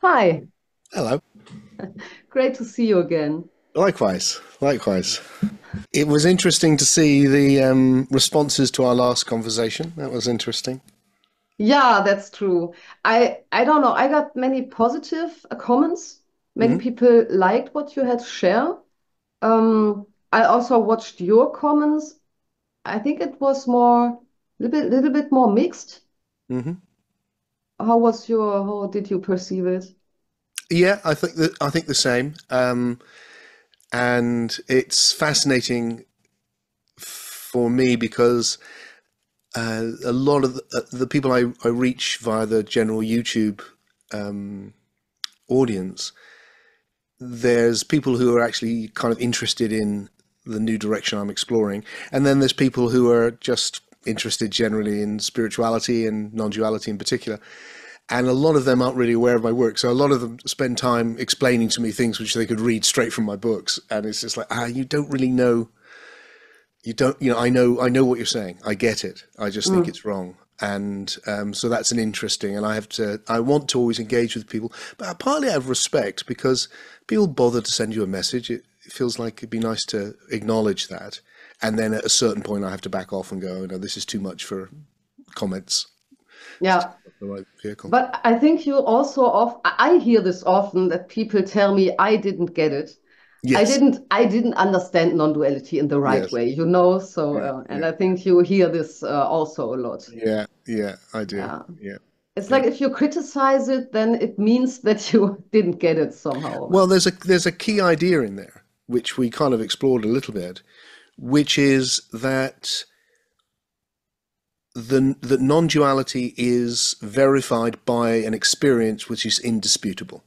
Hi, Hello. great to see you again. Likewise, likewise. It was interesting to see the responses to our last conversation. That was interesting. Yeah, that's true. I don't know. I got many positive comments. Many Hmm. people liked what you had to share. I also watched your comments. I think it was more little bit more mixed. Hmm. How did you perceive it? Yeah, I think the same. And it's fascinating for me because a lot of the people I reach via the general YouTube audience, there's people who are actually kind of interested in the new direction I'm exploring, and then there's people who are just interested generally in spirituality and non-duality in particular. And a lot of them aren't really aware of my work, so a lot of them spend time explaining to me things which they could read straight from my books, and it's just like, you don't really know. You don't, I know what you're saying. I get it. I just think Mm, it's wrong. And so that's an interesting, and I want to always engage with people, but partly out of respect because people bother to send you a message. It feels like it'd be nice to acknowledge that. And then at a certain point, I have to back off and go, no, this is too much for comments. It's too yeah. much for the right vehicle. But I think you also I hear this often that people tell me I didn't get it. Yes, I didn't understand non-duality in the right yes, way, you know. So, yeah, and yeah, I yeah, think you hear this also a lot. yeah, yeah, I do. Yeah, Yeah, it's yeah. like if you criticize it, then it means that you didn't get it somehow. Well, there's a key idea in there which we kind of explored a little bit, which is that the non-duality is verified by an experience which is indisputable.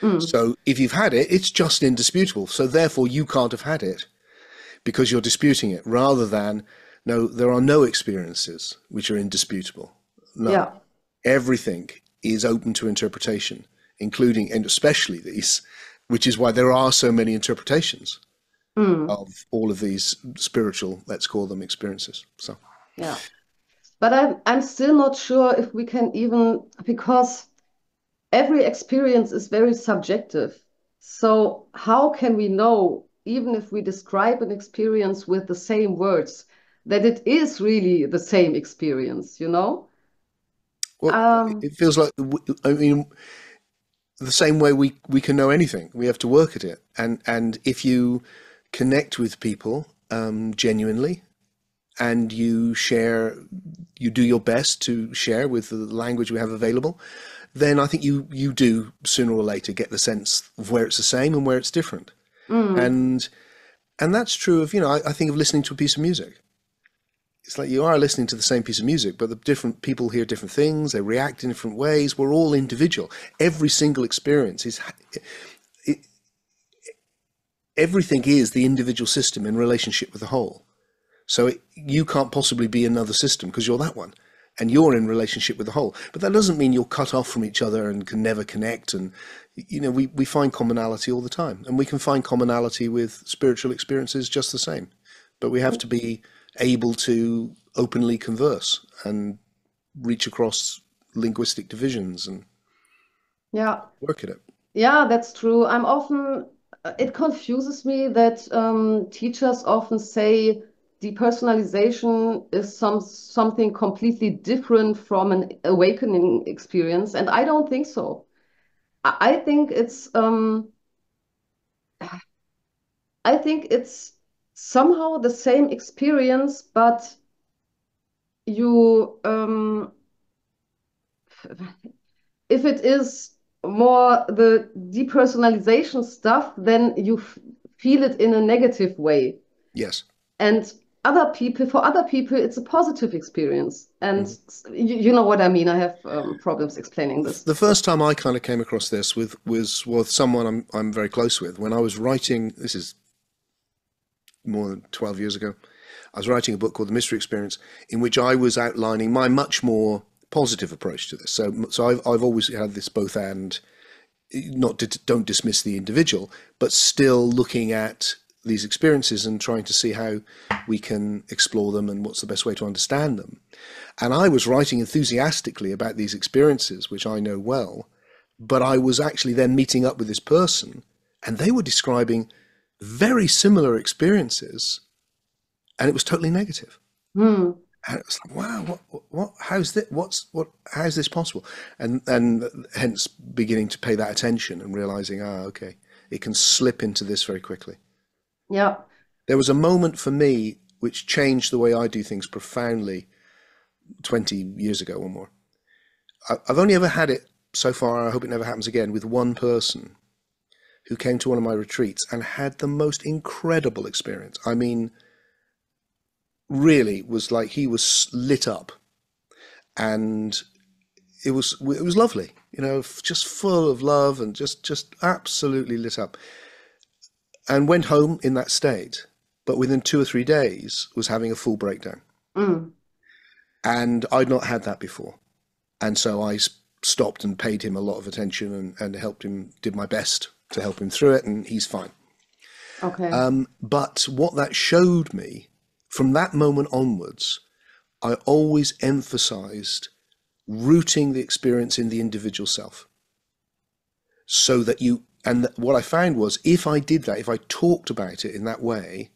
Mm, So if you've had it, it's just indisputable. So therefore, you can't have had it because you're disputing it, rather than no, there are no experiences which are indisputable. None. yeah. Everything is open to interpretation, including and especially these, which is why there are so many interpretations Mm, of all of these spiritual, let's call them experiences. So, yeah. But I'm still not sure if we can even because every experience is very subjective. So how can we know, even if we describe an experience with the same words, that it is really the same experience, you know? well, Um, it feels like, I mean, the same way we can know anything, we have to work at it. And if you connect with people genuinely, and you do your best to share with the language we have available, then I think you do sooner or later get the sense of where it's the same and where it's different. mm, And and that's true of, I think of listening to a piece of music. It's like you are listening to the same piece of music, but the different people hear different things, they react in different ways. We're all individual. Every single experience is everything is the individual system in relationship with the whole. So you can't possibly be another system because you're that one, and you're in relationship with the whole. But that doesn't mean you're cut off from each other and can never connect. And we find commonality all the time, and we can find commonality with spiritual experiences just the same. But we have to be able to openly converse and reach across linguistic divisions and yeah, work at it. yeah, that's true. It confuses me that teachers often say depersonalization is something completely different from an awakening experience, and I don't think so. I think I think it's somehow the same experience, but you if it is more the depersonalization stuff, then you feel it in a negative way. Yes. And for other people, it's a positive experience. And Mhm. you know what I mean. I have problems explaining this. The first time I kind of came across this was with someone I'm very close with when I was writing. This is more than 12 years ago. I was writing a book called The Mystery Experience, in which I was outlining my much more positive approach to this. So I've always had this both and, not to, don't dismiss the individual, but still looking at these experiences and trying to see how we can explore them and what's the best way to understand them. And I was writing enthusiastically about these experiences, which I know well, But I was actually then meeting up with this person, and they were describing very similar experiences, and it was totally negative. Hmm. And it was like, wow, how's this, how's this possible? And hence beginning to pay that attention and realizing, okay, it can slip into this very quickly. Yeah. There was a moment for me which changed the way I do things profoundly 20 years ago or more. I've only ever had it so far, I hope it never happens again, with one person who came to one of my retreats and had the most incredible experience. I mean, really was like he was lit up, and it was lovely, just full of love and just absolutely lit up. And went home in that state, but within 2 or 3 days was having a full breakdown. Mm. And I'd not had that before. And so I stopped and paid him a lot of attention and helped him, did my best to help him through it, and he's fine. Okay. But what that showed me, from that moment onwards, I always emphasized rooting the experience in the individual self. So that what I found was, if I did that, if I talked about it in that way,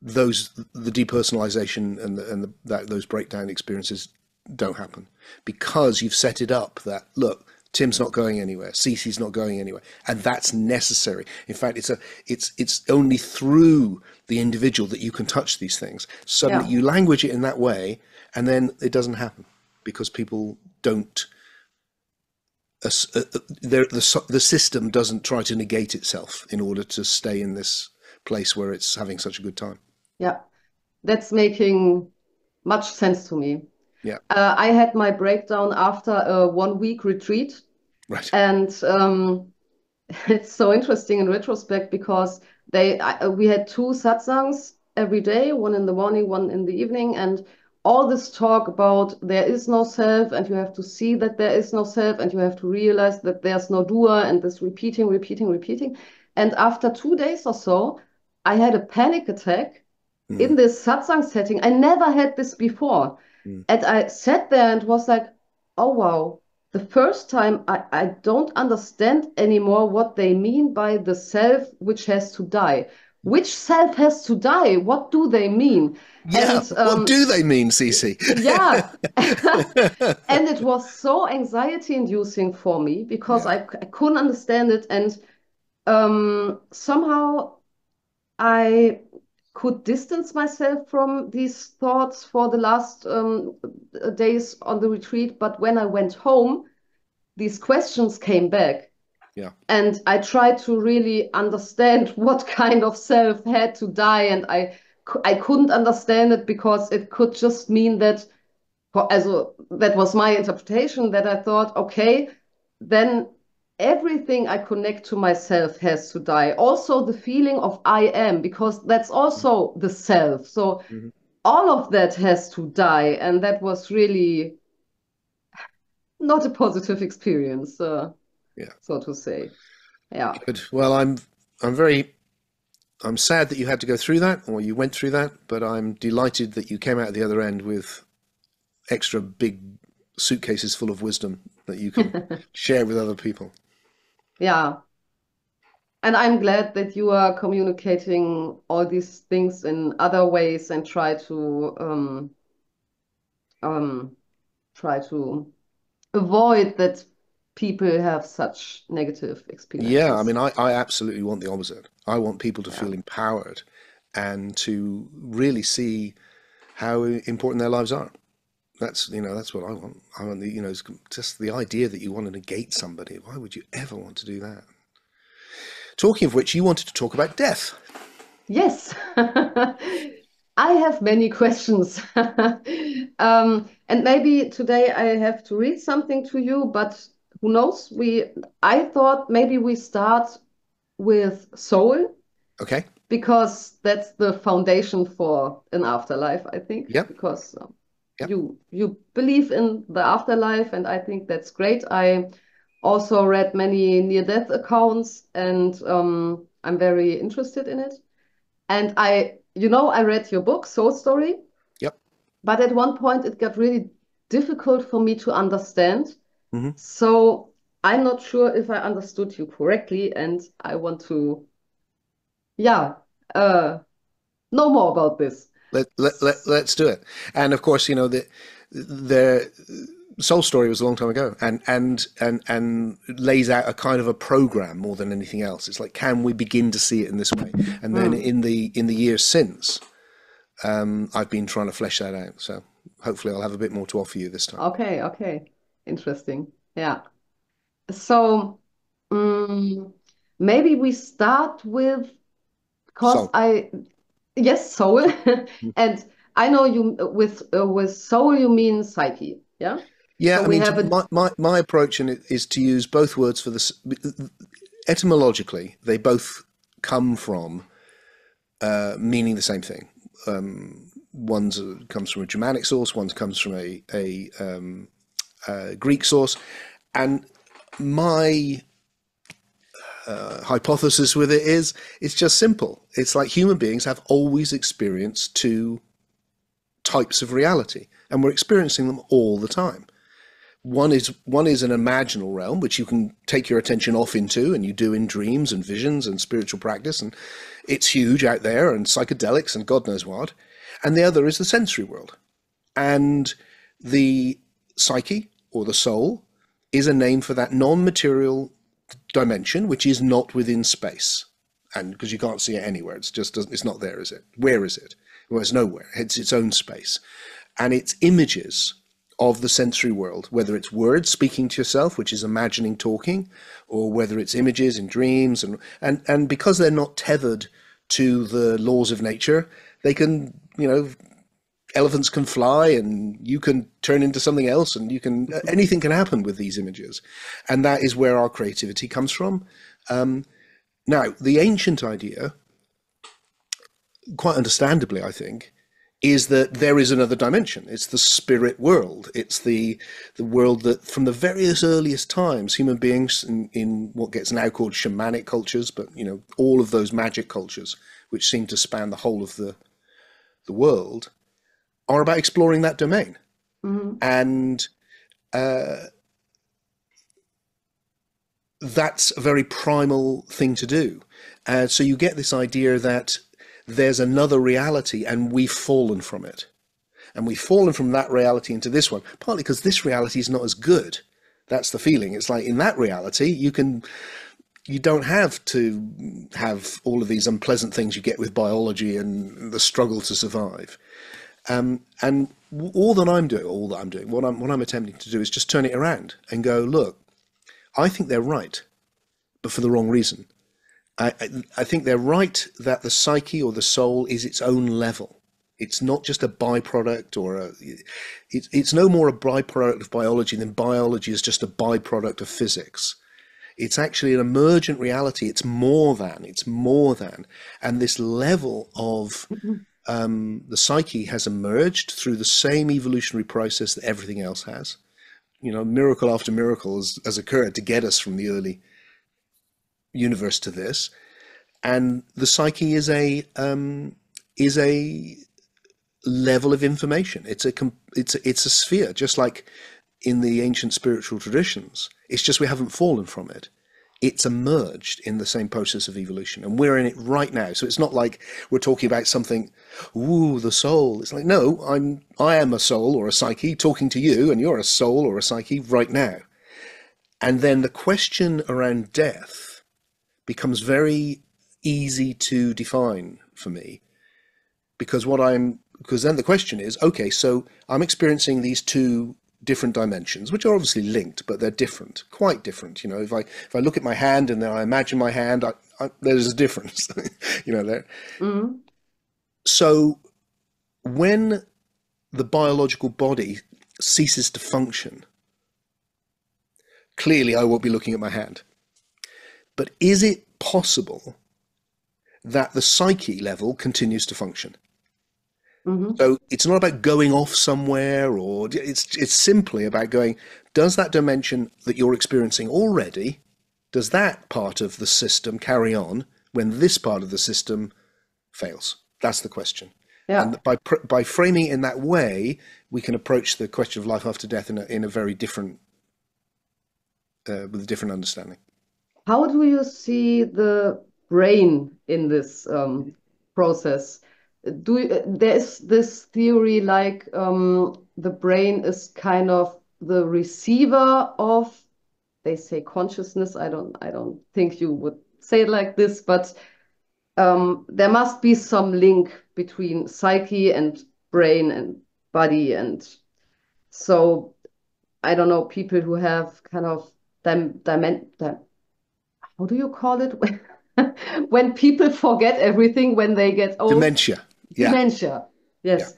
the depersonalization and those breakdown experiences don't happen, because you've set it up that, look, Tim's not going anywhere, Cece's not going anywhere, and that's necessary. In fact, it's only through the individual that you can touch these things. Suddenly you language it in that way, and then it doesn't happen because people don't. The system doesn't try to negate itself in order to stay in this place where it's having such a good time. Yeah, that's making much sense to me. Yeah. I had my breakdown after a 1 week retreat. Right. And it's so interesting in retrospect, because we had 2 satsangs every day, one in the morning, one in the evening, and all this talk about there is no self, and you have to see that there is no self, and you have to realize that there's no doer, and this repeating. And after 2 days or so, I had a panic attack in this satsang setting. I never had this before. And I sat there and was like, oh, wow. The first time I don't understand anymore what they mean by the self which has to die. Which self has to die? What do they mean? Yeah. And What do they mean, Cece? yeah. And it was so anxiety inducing for me, because Yeah. I couldn't understand it. And somehow I could distance myself from these thoughts for the last days on the retreat. But when I went home, these questions came back. Yeah. And I tried to really understand what kind of self had to die. And I couldn't understand it, because it could just mean that, also, that was my interpretation, that I thought, okay, then everything I connect to myself has to die. Also the feeling of I am, because that's also the self. So all of that has to die. And that was really not a positive experience, Yeah. so to say. Yeah. Good. Well, I'm sad that you had to go through that, or you went through that, but I'm delighted that you came out at the other end with extra big suitcases full of wisdom that you can share with other people. Yeah. And I'm glad that you are communicating all these things in other ways, and um, try to avoid that people have such negative Yeah, I experiences. mean, I absolutely want the opposite. I want people to Yeah. feel empowered and to really see how important their lives are. That's what I want. I want it's just the idea that you want to negate somebody. Why would you ever want to do that? Talking of which, you wanted to talk about death. Yes. I have many questions. And maybe today I have to read something to you, but who knows? I thought maybe we start with soul, Okay. because that's the foundation for an afterlife, I think, Yep. because Yep. you believe in the afterlife, and I think that's great. I also read many near-death accounts, and I'm very interested in it. And I read your book, Soul Story, Yep. but at one point it got really difficult for me to understand. Hmm. So I'm not sure if I understood you correctly, and I want to, yeah, know more about this. Let's do it. And of course, you know, the Soul Story was a long time ago, and lays out a kind of a program more than anything else. It's like, can we begin to see it in this way? And then Mm. in the years since, I've been trying to flesh that out. So hopefully, I'll have a bit more to offer you this time. Okay, okay. Interesting. Yeah. So, mm, maybe we start with, because So yes, soul. And I know you with soul you mean psyche, yeah? yeah, So I we mean, have a my approach in it is to use both words for this. Etymologically, they both come from meaning the same thing. One comes from a Germanic source, one comes from a Greek source, and my hypothesis with it is it's just simple. It's like human beings have always experienced two types of reality, and we're experiencing them all the time. One is an imaginal realm, which you can take your attention off into, and you do in dreams and visions and spiritual practice, and it's huge out there, and psychedelics and God knows what. And the other is the sensory world. And the psyche, or the soul, is a name for that non-material dimension, which is not within space. And because you can't see it anywhere, it's not there, is it? Where is it? Well, it's nowhere. It's its own space. And it's images of the sensory world, whether it's words speaking to yourself, which is imagining talking, or whether it's images in dreams, and because they're not tethered to the laws of nature, they can, elephants can fly, and you can turn into something else, and anything can happen with these images, and that is where our creativity comes from. Now, the ancient idea, quite understandably, I think, is that there is another dimension. It's the spirit world. It's the world that from the various earliest times, human beings in what gets now called shamanic cultures, but all of those magic cultures, which seem to span the whole of the world, are about exploring that domain. Mhm. And that's a very primal thing to do. So you get this idea that there's another reality and we've fallen from it. And we've fallen from that reality into this one, partly because this reality is not as good. That's the feeling. It's like in that reality, you don't have to have all of these unpleasant things you get with biology and the struggle to survive. And what I'm attempting to do is just turn it around and go, look, I think they're right, but for the wrong reason. I think they're right that the psyche or the soul is its own level. It's not just a byproduct it's no more a byproduct of biology than biology is just a byproduct of physics. It's actually an emergent reality. It's more than. And this level of the psyche has emerged through the same evolutionary process that everything else has. Miracle after miracle has occurred to get us from the early universe to this, and the psyche is a level of information. It's a sphere, just like in the ancient spiritual traditions. It's just we haven't fallen from it. It's emerged in the same process of evolution, and we're in it right now. So it's not like we're talking about something, ooh, the soul. It's like, no, I am a soul or a psyche talking to you, and you're a soul or a psyche right now. And then the question around death becomes very easy to define for me, because then the question is, okay, so I'm experiencing these two different dimensions, which are obviously linked, but they're different, quite different. If I look at my hand and then I imagine my hand, there's a difference, there. Mhm. So when the biological body ceases to function, clearly I won't be looking at my hand. But is it possible that the psyche level continues to function? Mhm. So it's not about going off somewhere, or it's simply about going, does that dimension that you're experiencing already, does that part of the system carry on when this part of the system fails? That's the question. Yeah. And by framing it in that way, we can approach the question of life after death in a very different with a different understanding. How do you see the brain in this process? There's this theory like the brain is kind of the receiver of, they say consciousness. I don't think you would say it like this, but there must be some link between psyche and brain and body. And so I don't know, people who have kind of how do you call it? When people forget everything when they get old? Dementia. Yeah. Dementia. Yeah. Yes.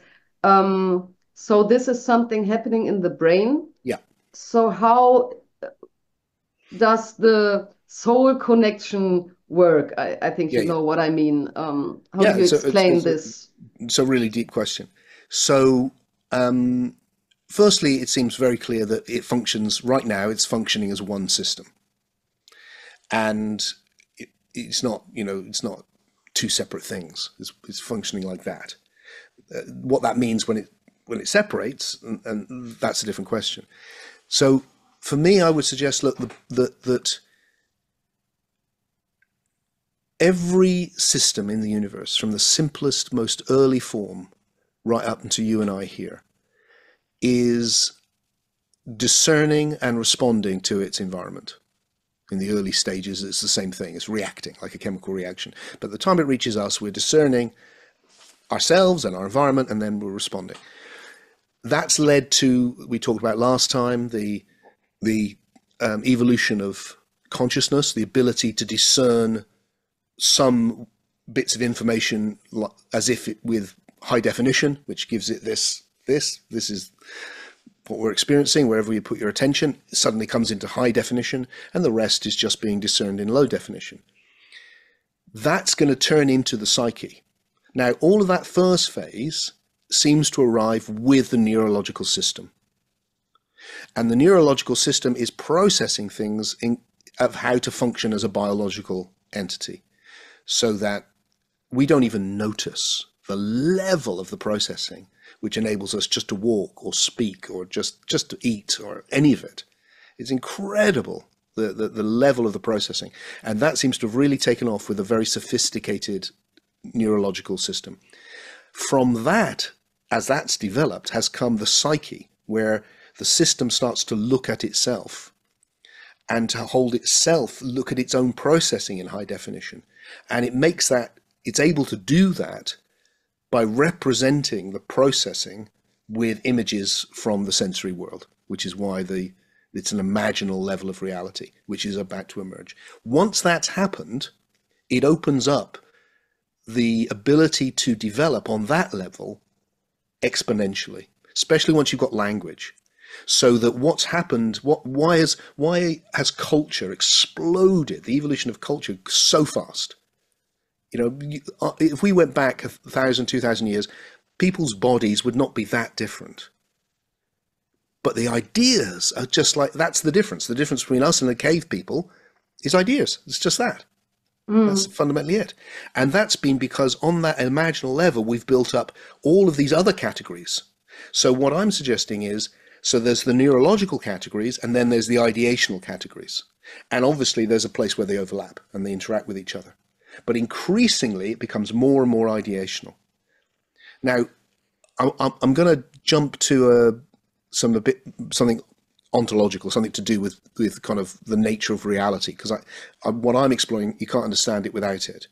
So this is something happening in the brain. Yeah. So how does the soul connection work? I think Yeah. you Yeah. know what I mean. How Yeah. do you explain this? It's a really deep question. So, firstly, it seems very clear that it functions right now. It's functioning as one system, and it's not, it's not two separate things. It's functioning like that. What that means when it separates, and that's a different question. So, for me, I would suggest that every system in the universe, from the simplest, most early form right up into you and I here, is discerning and responding to its environment. In the early stages, it's the same thing. It's reacting like a chemical reaction. But the time it reaches us, we're discerning ourselves and our environment, and then we're responding. That's led to, we talked about last time, the evolution of consciousness, the ability to discern some bits of information as if with high definition, which gives it this is what we're experiencing. Wherever you put your attention, it suddenly comes into high definition, and the rest is just being discerned in low definition. That's going to turn into the psyche. Now, all of that first phase seems to arrive with the neurological system. And the neurological system is processing things of how to function as a biological entity, so that we don't even notice the level of the processing which enables us just to walk or speak or just to eat or any of it. It's incredible, the level of the processing. And that seems to have really taken off with a very sophisticated neurological system. From that, as that's developed, has come the psyche, where the system starts to look at itself and to hold itself, look at its own processing in high definition. And it makes that, it's able to do that by representing the processing with images from the sensory world, which is why it's an imaginal level of reality, which is about to emerge. Once that's happened, it opens up the ability to develop on that level exponentially, especially once you've got language. So that what's happened, why has culture exploded, the evolution of culture so fast? If we went back 1,000, 2,000 years, people's bodies would not be that different. But the ideas are just like, that's the difference. The difference between us and the cave people is ideas. It's just that. That's fundamentally it. And that's been because on that imaginal level, we've built up all of these other categories. So what I'm suggesting is, so there's the neurological categories, and then there's the ideational categories. And obviously there's a place where they overlap and they interact with each other. But increasingly, it becomes more and more ideational. Now, I'm going to jump to something ontological, something to do with kind of the nature of reality, because what I'm exploring, you can't understand it without it,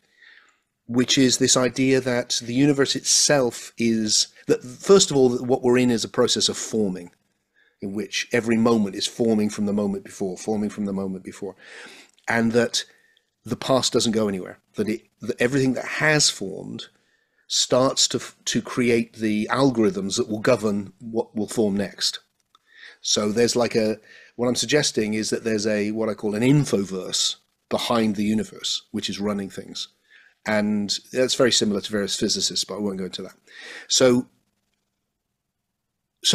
which is this idea that the universe itself is, that first of all, that what we're in is a process of forming, in which every moment is forming from the moment before, and that the past doesn't go anywhere, that everything that has formed starts to create the algorithms that will govern what will form next. So there's what I'm suggesting is that there's what I call an infoverse behind the universe, which is running things. And that's very similar to various physicists, but I won't go into that. So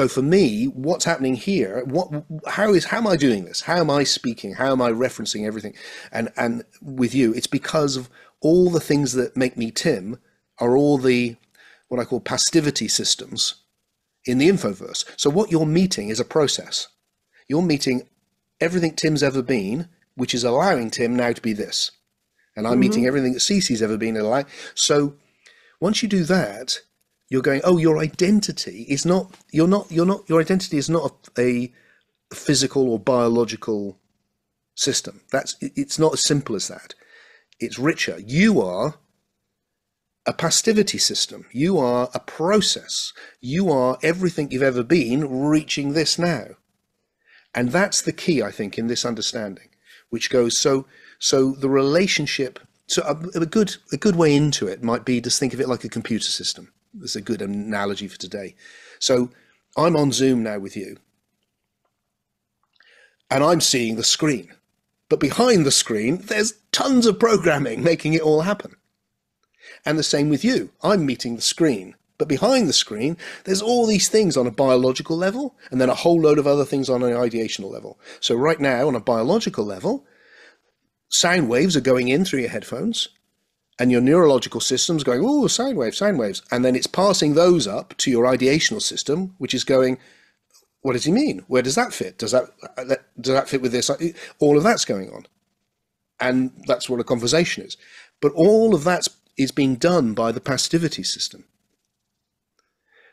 for me, what's happening here, how am I doing this? How am I speaking? How am I referencing everything? And with you, it's because of all the things that make me Tim are all the, what I call passivity systems in the infoverse. So what you're meeting is a process. You're meeting everything Tim's ever been, which is allowing Tim now to be this. And I'm meeting Mm-hmm. everything that Cece's ever been alive. So once you do that, you're going, oh, your identity is not, your identity is not a physical or biological system. It's not as simple as that. It's richer. You are a passivity system. You are a process. You are everything you've ever been reaching this now. And that's the key, I think, in this understanding, which goes, so the relationship, so a good way into it might be to think of it like a computer system. That's a good analogy for today. So I'm on Zoom now with you, and I'm seeing the screen. But behind the screen, there's tons of programming making it all happen. And the same with you. I'm meeting the screen. But behind the screen, there's all these things on a biological level, and then a whole load of other things on an ideational level. So right now, on a biological level, sound waves are going in through your headphones, and your neurological system's going, oh, sound waves, sound waves. And then it's passing those up to your ideational system, which is going, what does he mean? Where does that fit? Does that fit with this? All of that's going on. And that's what a conversation is. But all of that is being done by the passivity system.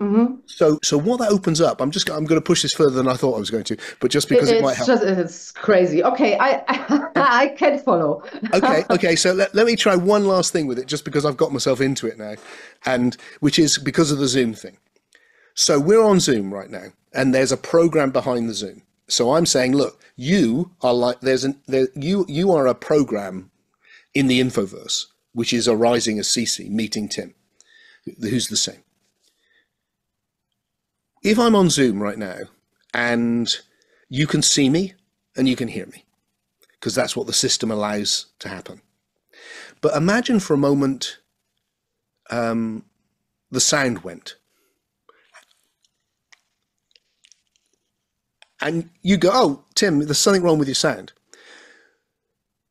Mm-hmm. So what that opens up, I'm going to push this further than I thought I was going to, but just because it might help. It's crazy. Okay, I I can follow. Okay. So let me try one last thing with it, just because I've got myself into it now, and which is because of the Zoom thing. So we're on Zoom right now, and there's a program behind the Zoom. So I'm saying, look, you are like you are a program in the infoverse, which is arising as Cece meeting Tim, who's the same. If I'm on Zoom right now and you can see me and you can hear me, because that's what the system allows to happen. But imagine for a moment the sound went. And you go, oh, Tim, there's something wrong with your sound.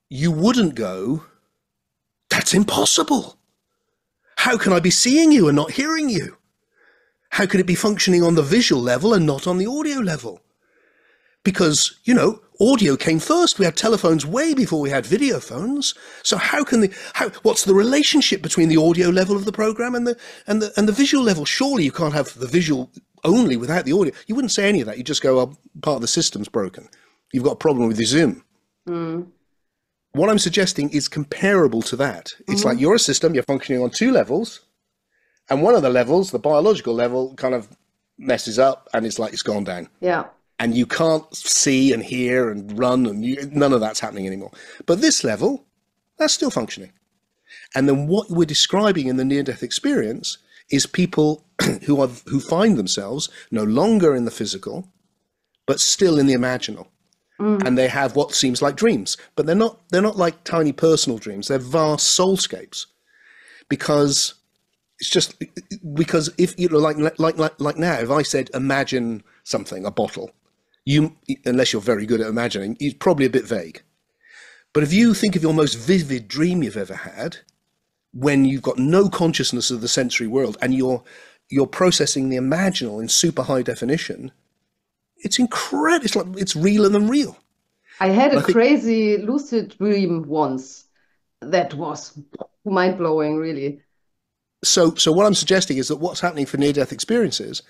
You wouldn't go, that's impossible. How can I be seeing you and not hearing you? How could it be functioning on the visual level and not on the audio level? Because, audio came first. We had telephones way before we had video phones. So what's the relationship between the audio level of the program and the visual level? Surely you can't have the visual only without the audio. You wouldn't say any of that. You just go, oh, part of the system's broken. You've got a problem with your Zoom. Mm. What I'm suggesting is comparable to that. It's like you're a system, you're functioning on two levels. And one of the levels, the biological level, kind of messes up and it's like it's gone down. Yeah. And you can't see and hear and run and none of that's happening anymore. But this level, that's still functioning. And then what we're describing in the near-death experience is people who find themselves no longer in the physical, but still in the imaginal. Mm. And they have what seems like dreams, but they're not like tiny personal dreams. They're vast soulscapes, because if like now, if I said imagine something, a bottle, unless you're very good at imagining, it's probably a bit vague. But if you think of your most vivid dream you've ever had, when you've got no consciousness of the sensory world and you're processing the imaginal in super high definition, it's incredible. It's realer than real. I had a crazy lucid dream once that was mind-blowing, really. So what I'm suggesting is that what's happening for near-death experiences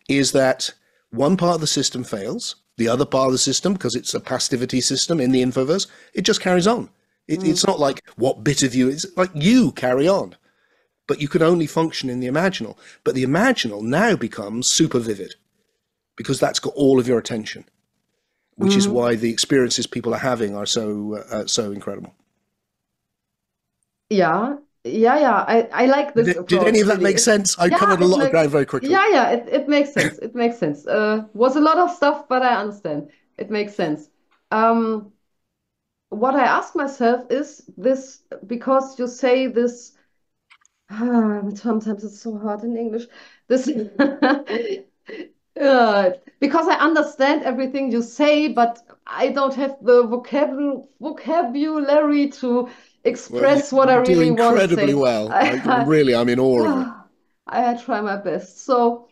is that one part of the system fails, the other part of the system, because it's a passivity system in the infoverse, it just carries on. It's not like what bit of you, it's like you carry on. But you can only function in the imaginal. But the imaginal now becomes super vivid, because that's got all of your attention, which is why the experiences people are having are so incredible. Yeah. I like this approach. Did any of that make sense? I covered a lot of ground very quickly. Yeah, it makes sense. It makes sense. Was a lot of stuff, but I understand. It makes sense. What I ask myself is this, because you say this, sometimes it's so hard in English. This, because I understand everything you say, but I don't have the vocabulary to express what I you do really want to incredibly say. well. I'm in awe of you. I try my best. So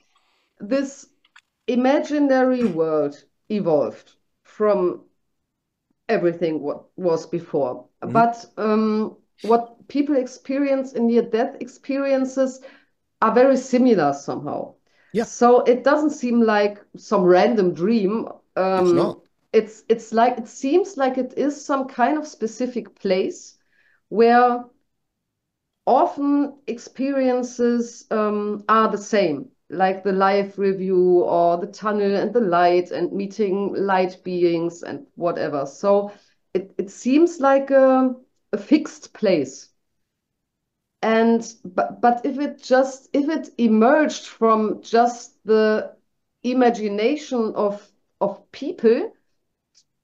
this imaginary world evolved from everything what was before. Hmm. But what people experience in near-death experiences are very similar somehow. Yeah, So it doesn't seem like some random dream. it's not. It's like it seems like it is some kind of specific place where often experiences are the same, like the life review or the tunnel and the light and meeting light beings and whatever. So it seems like a fixed place. And but if it emerged from just the imagination of people,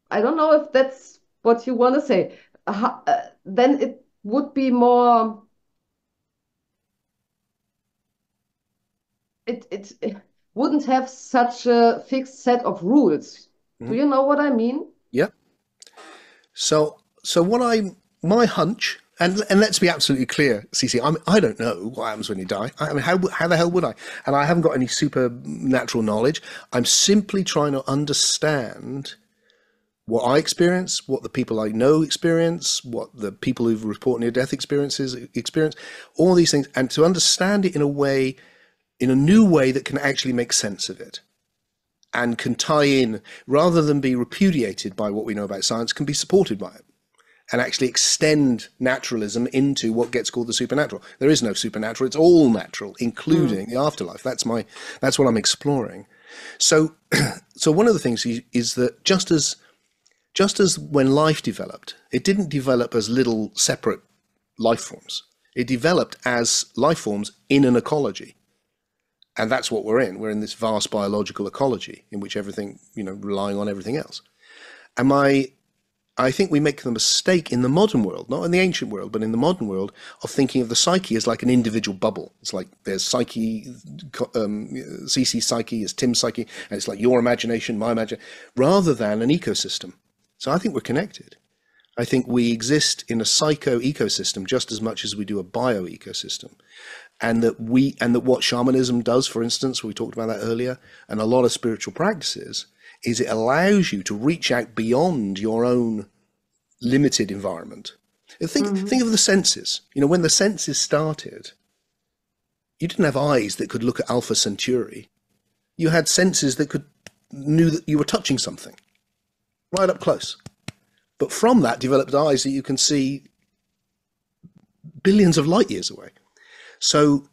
I don't know if that's what you want to say. Then it would be more. It wouldn't have such a fixed set of rules. Do Hmm. you know what I mean? Yeah. So what my hunch, and let's be absolutely clear, CC, I don't know what happens when you die. I mean, how the hell would I? And I haven't got any supernatural knowledge. I'm simply trying to understand what I experience, what the people I know experience, what the people who've reported near-death experiences experience, all these things, and to understand it in a way, in a new way that can actually make sense of it and can tie in, rather than be repudiated by what we know about science, can be supported by it and actually extend naturalism into what gets called the supernatural. There is no supernatural; it's all natural, including the afterlife. That's what I'm exploring. So, so one of the things is that just as when life developed, it didn't develop as little separate life forms. It developed as life forms in an ecology. And that's what we're in. We're in this vast biological ecology in which everything, relying on everything else. And I think we make the mistake in the modern world, not in the ancient world, but in the modern world, of thinking of the psyche as like an individual bubble. It's like there's psyche, CC's psyche is Tim's psyche, and it's like your imagination, my imagination, rather than an ecosystem. So I think we're connected. I think we exist in a psycho ecosystem just as much as we do a bio ecosystem. And that what shamanism does, for instance, we talked about that earlier, and a lot of spiritual practices, is it allows you to reach out beyond your own limited environment. Think of the senses. When the senses started, you didn't have eyes that could look at Alpha Centauri. You had senses that knew that you were touching something right up close. But from that developed eyes that you can see billions of light years away. So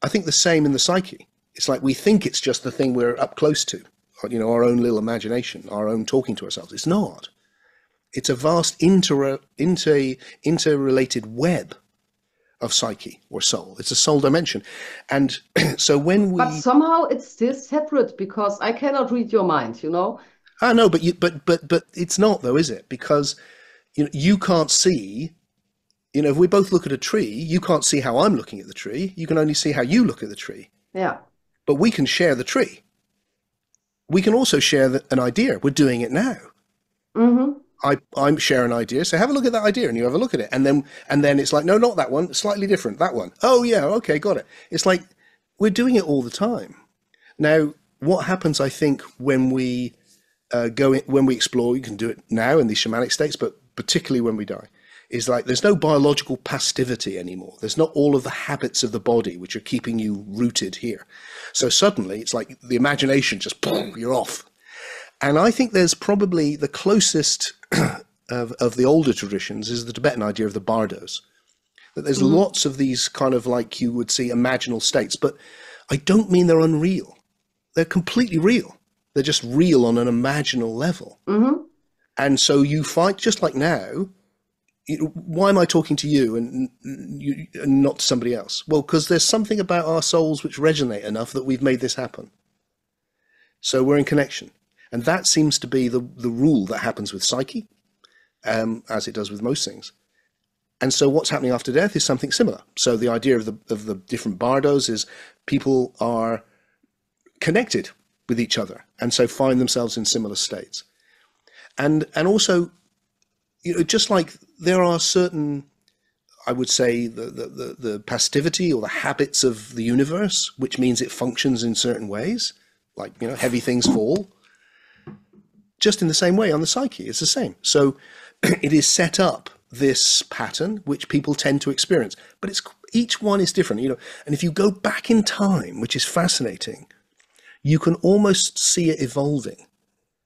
I think the same in the psyche. It's like we think it's just the thing we're up close to, our own little imagination, our own talking to ourselves. It's not. It's a vast interrelated web of psyche or soul. It's a soul dimension. And so when But we... somehow it's still separate because I cannot read your mind, Ah, no, but it's not though, is it? Because you can't see... if we both look at a tree, you can't see how I'm looking at the tree. You can only see how you look at the tree. Yeah. But we can share the tree. We can also share an idea. We're doing it now. Mm-hmm. I share an idea, so have a look at that idea, and you have a look at it, and then it's like, no, not that one, slightly different, that one. Oh yeah, okay, got it. It's like we're doing it all the time. Now, what happens, I think, when we when we explore, you can do it now in these shamanic states, but particularly when we die, is like there's no biological passivity anymore. There's not all of the habits of the body which are keeping you rooted here. So suddenly it's like the imagination just, boom, you're off. And I think there's probably the closest of the older traditions is the Tibetan idea of the bardos. That there's lots of these kind of like you would see imaginal states, but I don't mean they're unreal. They're completely real. They're just real on an imaginal level. Mm-hmm. And so you find, just like now, why am I talking to you and not to somebody else? Well, because there's something about our souls which resonate enough that we've made this happen. So we're in connection. And that seems to be the rule that happens with psyche, as it does with most things. And so what's happening after death is something similar. So the idea of the different bardos is people are connected with each other and so find themselves in similar states. And also, just like there are certain, I would say, the passivity or the habits of the universe, which means it functions in certain ways, like, heavy things fall. just in the same way on the psyche. It's the same. So it is set up this pattern which people tend to experience, but each one is different, and if you go back in time, which is fascinating, you can almost see it evolving,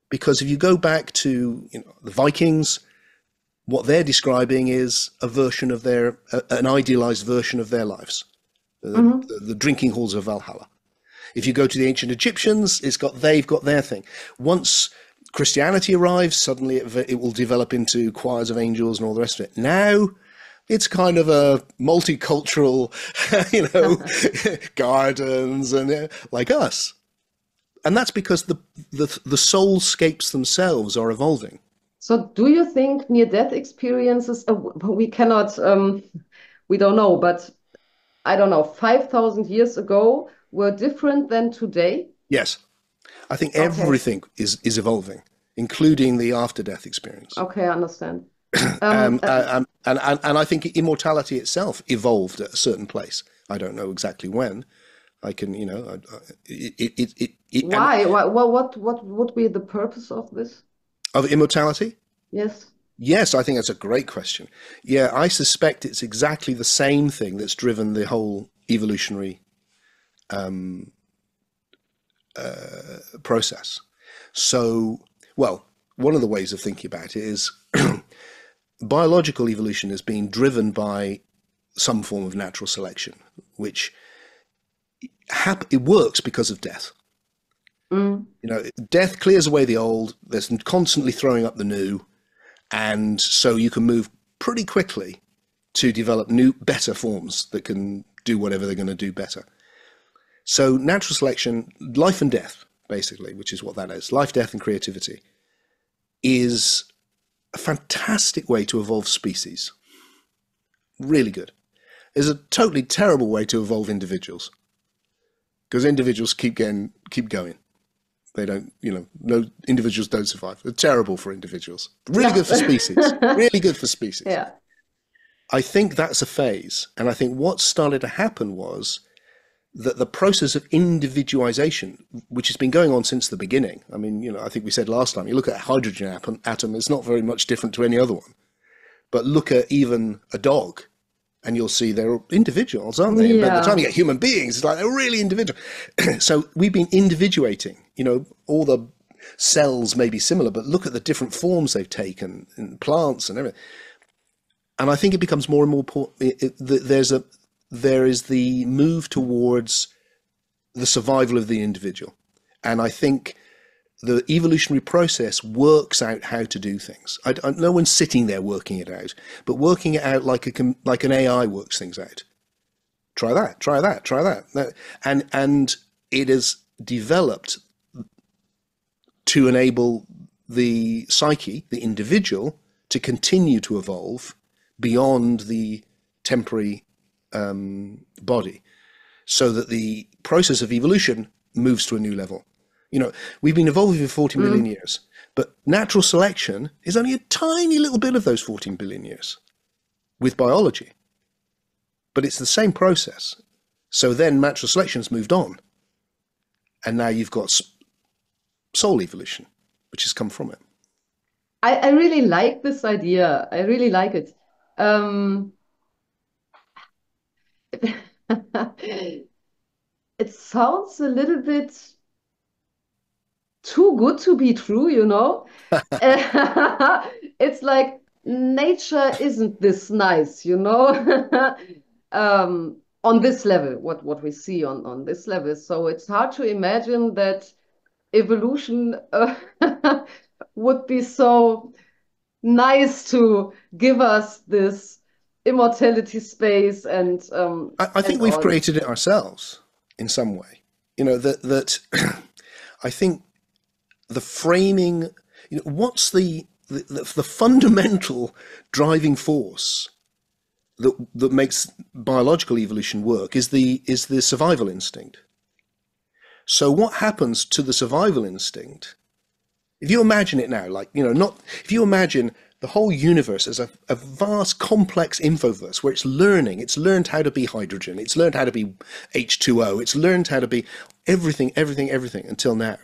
because if you go back to the Vikings, what they're describing is a version of an idealized version of their lives, the drinking halls of Valhalla. If you go to the ancient Egyptians, they've got their thing. Once Christianity arrives, suddenly it will develop into choirs of angels and all the rest of it. Now it's kind of a multicultural, gardens and like us. And that's because the soulscapes themselves are evolving. So do you think near-death experiences, we cannot, we don't know, but I don't know, 5,000 years ago were different than today? Yes. I think everything is evolving, including the after-death experience. Okay, I understand. And I think immortality itself evolved at a certain place. I don't know exactly when. I can, why? What would be the purpose of this? Of immortality? Yes. Yes, I think that's a great question. Yeah, I suspect it's exactly the same thing that's driven the whole evolutionary process. So, well, one of the ways of thinking about it is biological evolution has been driven by some form of natural selection, which it works because of death. Death clears away the old, there's constantly throwing up the new, and so you can move pretty quickly to develop better forms that can do whatever they're going to do better. So natural selection, life and death, basically, which is what that is, life, death, and creativity, is a fantastic way to evolve species. Really good. It's a totally terrible way to evolve individuals, because individuals keep going. They don't, no, individuals don't survive. They're terrible for individuals. Really good for species. Really good for species. Yeah. I think that's a phase. And I think what started to happen was that the process of individualization, which has been going on since the beginning. I mean, I think we said last time, you look at a hydrogen atom, it's not very much different to any other one. But look at even a dog, and you'll see they're individuals, aren't they? Yeah. By the time you get human beings, it's like they're really individual. So we've been individuating, all the cells may be similar, but look at the different forms they've taken in plants and everything. And I think it becomes more and more important. There is the move towards the survival of the individual. And I think the evolutionary process works out how to do things. No one's sitting there working it out, but working it out like an AI works things out. Try that, try that, try that. And it has developed to enable the psyche, the individual, to continue to evolve beyond the temporary body, so that the process of evolution moves to a new level. We've been evolving for 14 billion years, but natural selection is only a tiny little bit of those 14 billion years with biology. But it's the same process. So then natural selection has moved on. And now you've got soul evolution, which has come from it. I really like this idea. I really like it. It sounds a little bit too good to be true, It's like nature isn't this nice, on this level, what we see on this level. So it's hard to imagine that evolution would be so nice to give us this immortality space. And I think we've created it ourselves in some way. That I think the framing, what's the fundamental driving force that makes biological evolution work is the survival instinct. So what happens to the survival instinct? If you imagine it now, if you imagine the whole universe as a vast, complex infoverse where it's learned how to be hydrogen, it's learned how to be H2O, it's learned how to be everything until now.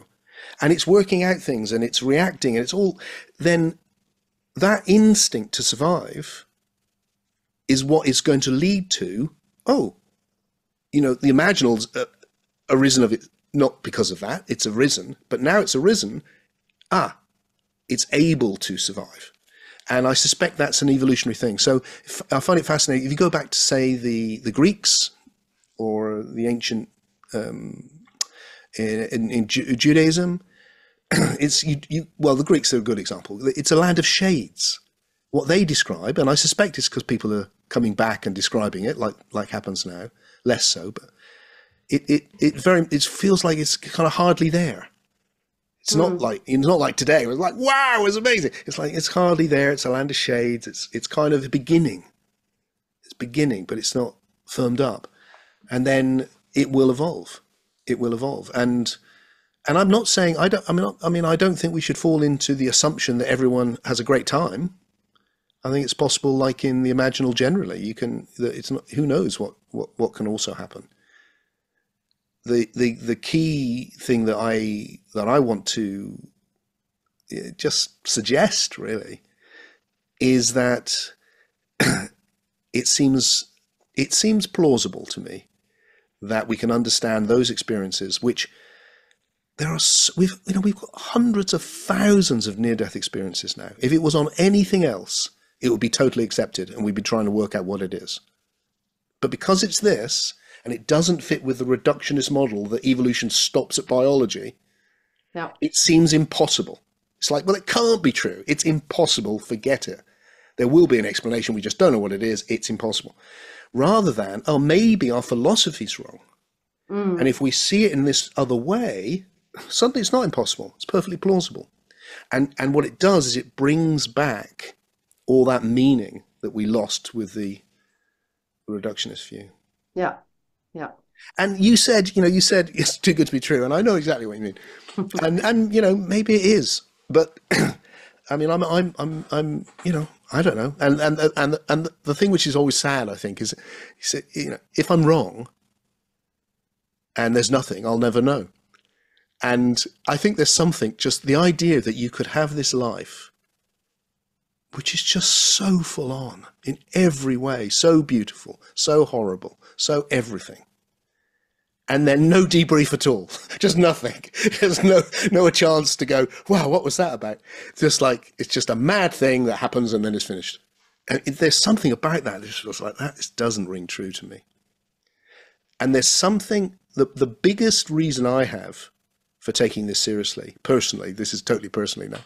and it's working out things and it's reacting and it's all, then that instinct to survive is what is going to lead to, oh, the imaginal's arisen of it, not because of that, it's arisen, but now it's arisen, it's able to survive. And I suspect that's an evolutionary thing. So I find it fascinating. If you go back to, say, the Greeks or the ancient, in Judaism, well, the Greeks are a good example. It's a land of shades. What they describe, and I suspect it's because people are coming back and describing it, like happens now, less so, but it feels like it's kind of hardly there. It's not like today. It was like, wow, it was amazing. It's like it's hardly there. It's a land of shades. It's kind of the beginning. It's beginning, but it's not firmed up, and then it will evolve. It will evolve, and I'm not saying I don't think we should fall into the assumption that everyone has a great time. I think it's possible, like in the imaginal generally, it's not. Who knows what can also happen. The key thing that I want to just suggest really is that it seems plausible to me that we can understand those experiences, which we've got hundreds of thousands of near-death experiences now. If it was on anything else, it would be totally accepted and we'd be trying to work out what it is. But because it's this, and it doesn't fit with the reductionist model that evolution stops at biology, it seems impossible. It's like, well, it can't be true. It's impossible. Forget it. There will be an explanation. We just don't know what it is. It's impossible. Rather than, maybe our philosophy's wrong. And if we see it in this other way, suddenly it's not impossible. It's perfectly plausible. And what it does is it brings back all that meaning that we lost with the reductionist view. Yeah. Yeah. And you said it's too good to be true, and I know exactly what you mean. and maybe it is, but I mean, I'm I don't know. And the thing which is always sad, I think, is if I'm wrong and there's nothing, I'll never know. And I think there's something, just the idea that you could have this life which is just so full on in every way, so beautiful, so horrible, so everything. And then no debrief at all, just nothing. There's no chance to go, wow, what was that about? Just like, it's just a mad thing that happens and then it's finished. And there's something about that just feels like that. This doesn't ring true to me. And there's something, the biggest reason I have for taking this seriously, personally, this is totally personally now,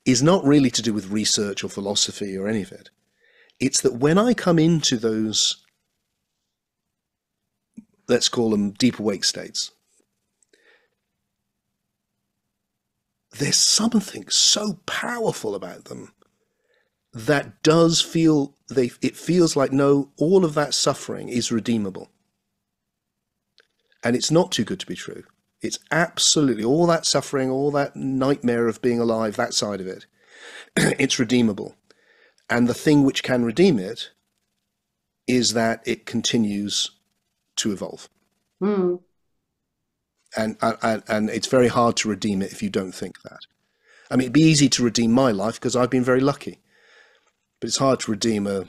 is not really to do with research or philosophy or any of it. It's that when I come into those, let's call them deep awake states, there's something so powerful about them that does feel, it feels like, no, all of that suffering is redeemable. And it's not too good to be true. It's absolutely, all that suffering, all that nightmare of being alive, that side of it, it's redeemable. And the thing which can redeem it is that it continues to evolve. And it's very hard to redeem it if you don't think that. I mean, it'd be easy to redeem my life because I've been very lucky. But it's hard to redeem a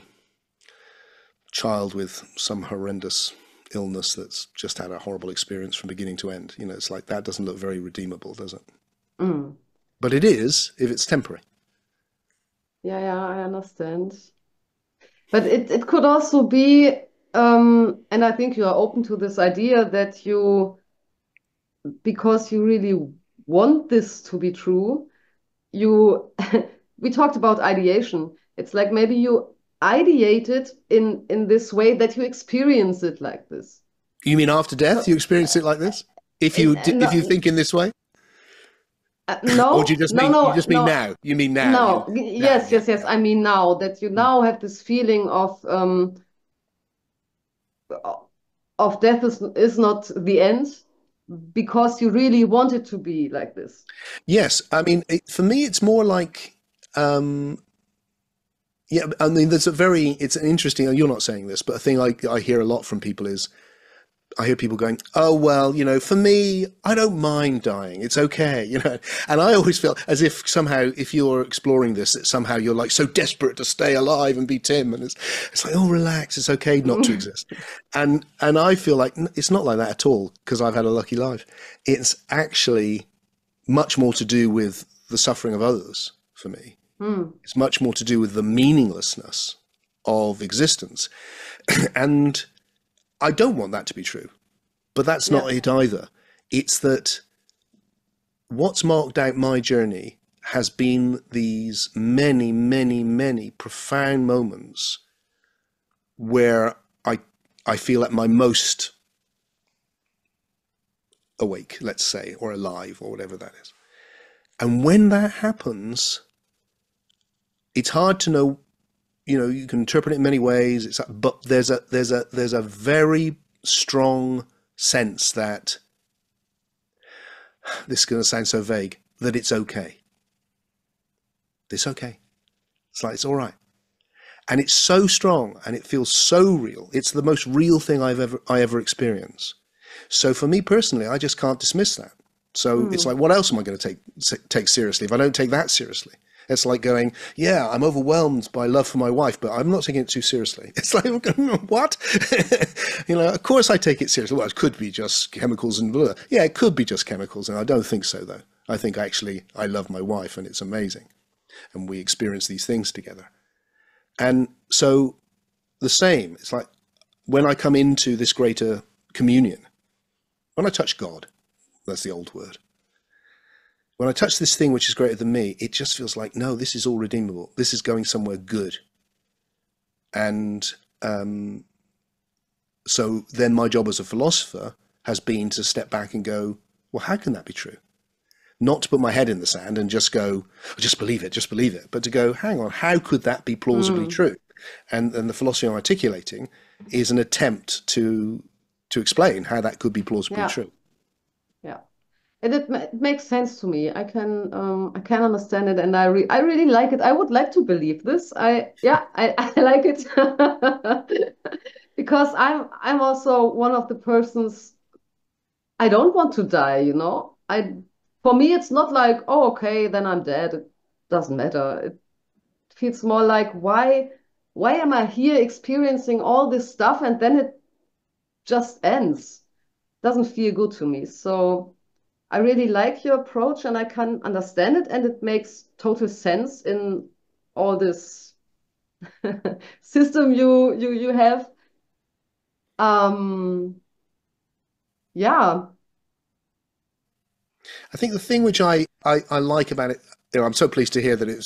child with some horrendous illness that's just had a horrible experience from beginning to end. It's like, that doesn't look very redeemable, does it? But it is, if it's temporary. Yeah, I understand. But it could also be, and I think you are open to this idea that because you really want this to be true, we talked about ideation. It's like maybe you ideate it in this way that you experience it like this. You mean after death, you experience it like this? If you think in this way? No. Or do you just mean now? You mean now? No. Yes. I mean now that you now have this feeling of death is not the end, because you really want it to be like this. Yes, I mean, for me, it's more like, yeah, I mean, it's an interesting, you're not saying this, but a thing I hear a lot from people is, I hear people going, oh, well, you know, for me, I don't mind dying. It's okay, you know. And I always feel as if somehow, if you're exploring this, that somehow you're like so desperate to stay alive and be Tim. And it's like, oh, relax. It's okay not to exist. And I feel like it's not like that at all, because I've had a lucky life. It's actually much more to do with the suffering of others for me. It's much more to do with the meaninglessness of existence. And I don't want that to be true, but that's not it either. It's that what's marked out my journey has been these many, many, many profound moments where I feel at my most awake, let's say, or alive, or whatever that is. And when that happens, it's hard to know. You know, you can interpret it in many ways. But there's a very strong sense that, this is going to sound so vague, that it's okay. It's okay. It's like, it's all right. And it's so strong and it feels so real. It's the most real thing I ever experienced. So for me personally, I just can't dismiss that. So it's like, what else am I going to take seriously if I don't take that seriously? It's like going, yeah, I'm overwhelmed by love for my wife, but I'm not taking it too seriously. It's like, what? You know, of course I take it seriously. Well, it could be just chemicals and blah. Yeah, it could be just chemicals. And I don't think so, though. I think actually I love my wife and it's amazing. And we experience these things together. And so the same, it's like when I come into this greater communion, when I touch God, that's the old word. When I touch this thing which is greater than me, it just feels like, no, this is all redeemable. This is going somewhere good. And so then my job as a philosopher has been to step back and go, well, how can that be true? Not to put my head in the sand and just go, just believe it, but to go, hang on, how could that be plausibly true? And the philosophy I'm articulating is an attempt to explain how that could be plausibly true. Yeah. And it makes sense to me. I can understand it, and I really like it. I would like to believe this. I like it because I'm also one of the persons. I don't want to die. You know, for me it's not like, oh, okay, then I'm dead. It doesn't matter. It feels more like, why am I here experiencing all this stuff and then it just ends? Doesn't feel good to me. So I really like your approach and I can understand it, and it makes total sense in all this system you have. Yeah. I think the thing which I like about it, you know, I'm so pleased to hear that it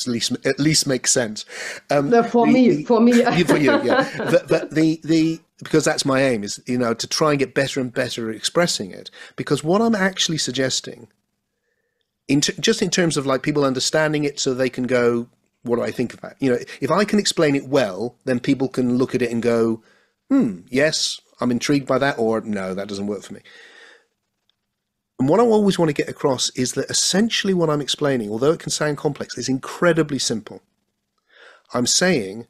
at least makes sense. For me. For you, yeah. But because that's my aim, is, you know, to try and get better and better at expressing it. Because what I'm actually suggesting, just in terms of like people understanding it, so they can go, what do I think about it? You know, if I can explain it well, then people can look at it and go, yes, I'm intrigued by that, or no, that doesn't work for me. And what I always want to get across is that essentially what I'm explaining, although it can sound complex, is incredibly simple. I'm saying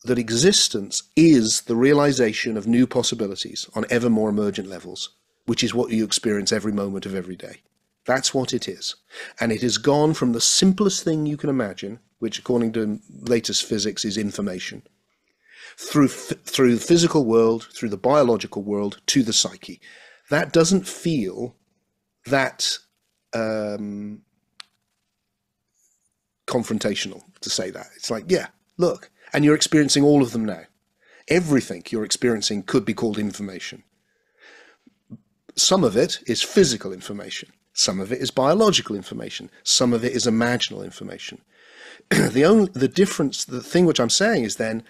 that existence is the realization of new possibilities on ever more emergent levels, which is what you experience every moment of every day. That's what it is. And it has gone from the simplest thing you can imagine, which according to latest physics is information, through the physical world, through the biological world, to the psyche. That doesn't feel that confrontational to say that. It's like, yeah, look, and you're experiencing all of them now. Everything you're experiencing could be called information. Some of it is physical information. Some of it is biological information. Some of it is imaginal information. The difference, the thing which I'm saying is then,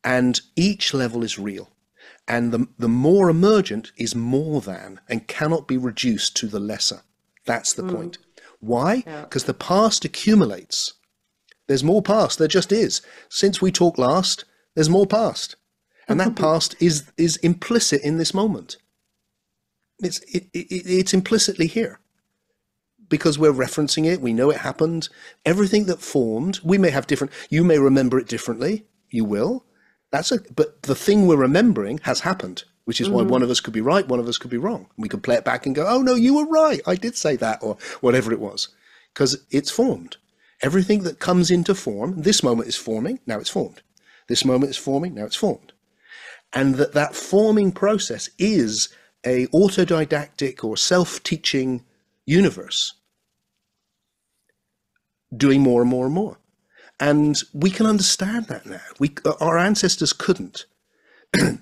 and each level is real. And the more emergent is more than and cannot be reduced to the lesser. That's the point. Why? Because the past accumulates. There's more past. There just is. Since we talked last, there's more past. And that past is implicit in this moment. It's implicitly here. Because we're referencing it. We know it happened. Everything that formed, we may have different, you may remember it differently. You will. But the thing we're remembering has happened. which is why one of us could be right, one of us could be wrong. We could play it back and go, oh no, you were right, I did say that, or whatever it was, because it's formed. Everything that comes into form, this moment is forming, now it's formed. This moment is forming, now it's formed. And that forming process is a autodidactic or self-teaching universe doing more and more and more. And we can understand that now. Our ancestors couldn't.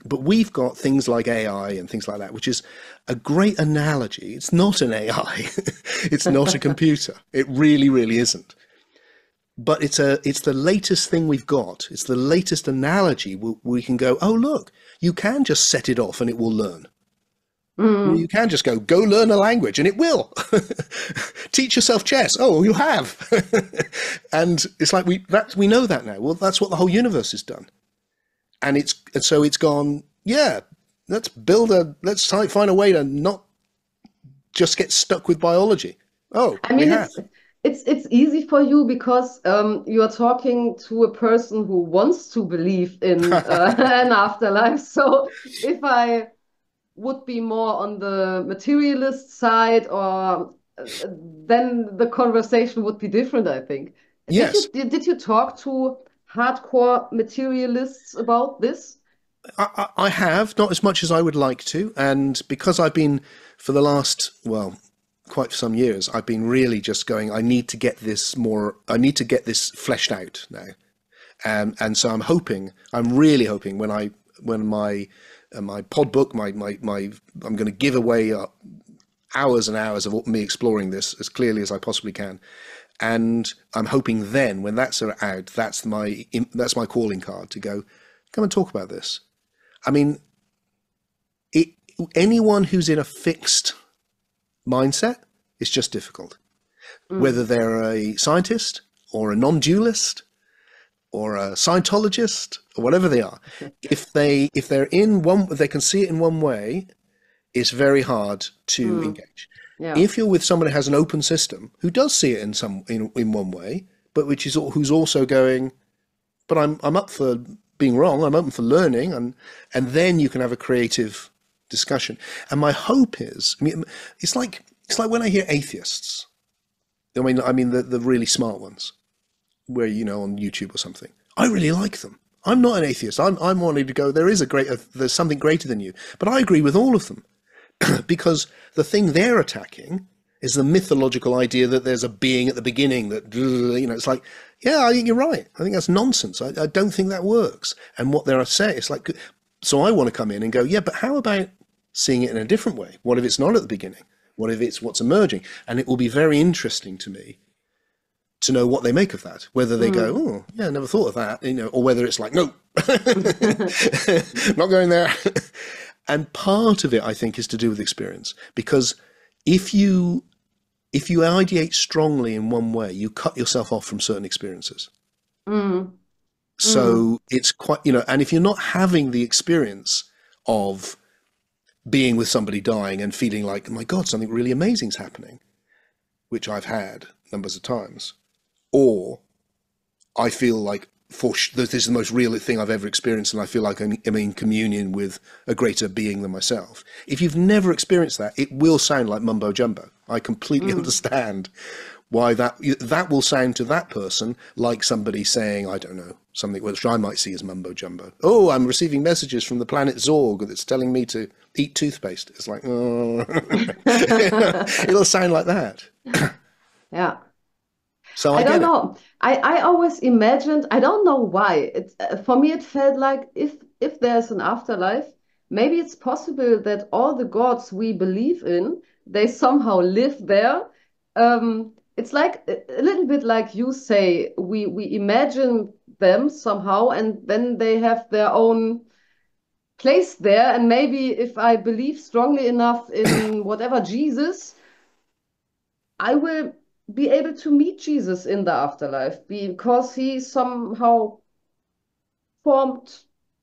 But we've got things like AI and things like that, which is a great analogy. It's not an AI. It's not a computer. It really, really isn't. But it's the latest thing we've got. It's the latest analogy we can go, oh, look, you can just set it off and it will learn. You can just go learn a language and it will. Teach yourself chess. Oh, you have. And it's like we know that now. Well, that's what the whole universe has done. And so it's gone, yeah, let's find a way to not just get stuck with biology. Oh, I mean, it's easy for you because you are talking to a person who wants to believe in an afterlife. So if I would be more on the materialist side, or then the conversation would be different, I think. Yes. Did you talk to hardcore materialists about this? I have, not as much as I would like to. And because I've been, for the last, well, quite some years, I've been really just going, I need to get this fleshed out now. And so I'm really hoping when my pod book, I'm going to give away hours and hours of me exploring this as clearly as I possibly can. And I'm hoping then when that's out, that's my calling card to go, come and talk about this. I mean, anyone who's in a fixed mindset, it's just difficult. Whether they're a scientist or a non-dualist or a Scientologist or whatever they are, if they're in one, they can see it in one way, it's very hard to engage. Yeah. If you're with someone who has an open system, who does see it in one way, but who's also going, but I'm up for being wrong, I'm open for learning, and then you can have a creative discussion. And my hope is, I mean, it's like when I hear atheists. I mean the really smart ones, where on YouTube or something. I really like them. I'm not an atheist. I'm wanting to go, there's something greater than you. But I agree with all of them. Because the thing they're attacking is the mythological idea that there's a being at the beginning that, it's like, yeah, I think you're right. I think that's nonsense. I don't think that works. And what they're saying, it's like, so I want to come in and go, yeah, but how about seeing it in a different way? What if it's not at the beginning? What if it's what's emerging? And it will be very interesting to me to know what they make of that, whether they go, oh, yeah, I never thought of that, or whether it's like, no, not going there. And part of it, I think, is to do with experience, because if you ideate strongly in one way, you cut yourself off from certain experiences. So it's quite, and if you're not having the experience of being with somebody dying and feeling like, oh my God, something really amazing is happening, which I've had numbers of times, or I feel like this is the most real thing I've ever experienced, and I feel like I'm in communion with a greater being than myself. If you've never experienced that, it will sound like mumbo jumbo. I completely understand why that will sound to that person like somebody saying, I don't know, something which I might see as mumbo jumbo. Oh, I'm receiving messages from the planet Zorg that's telling me to eat toothpaste. It's like, oh. It'll sound like that. Yeah. So I don't know. I always imagined, I don't know why. For me, it felt like if there's an afterlife, maybe it's possible that all the gods we believe in, they somehow live there. It's like a little bit like you say, we imagine them somehow, and then they have their own place there. And maybe if I believe strongly enough in whatever Jesus, I will be able to meet Jesus in the afterlife because he somehow formed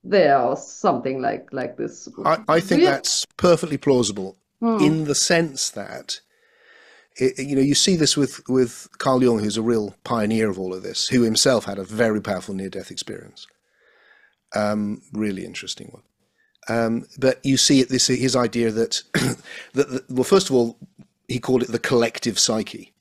there or something like this. I think that's perfectly plausible in the sense that, you see this with Carl Jung, who's a real pioneer of all of this, who himself had a very powerful near-death experience. Really interesting one. But you see it, his idea that, well, first of all, he called it the collective psyche.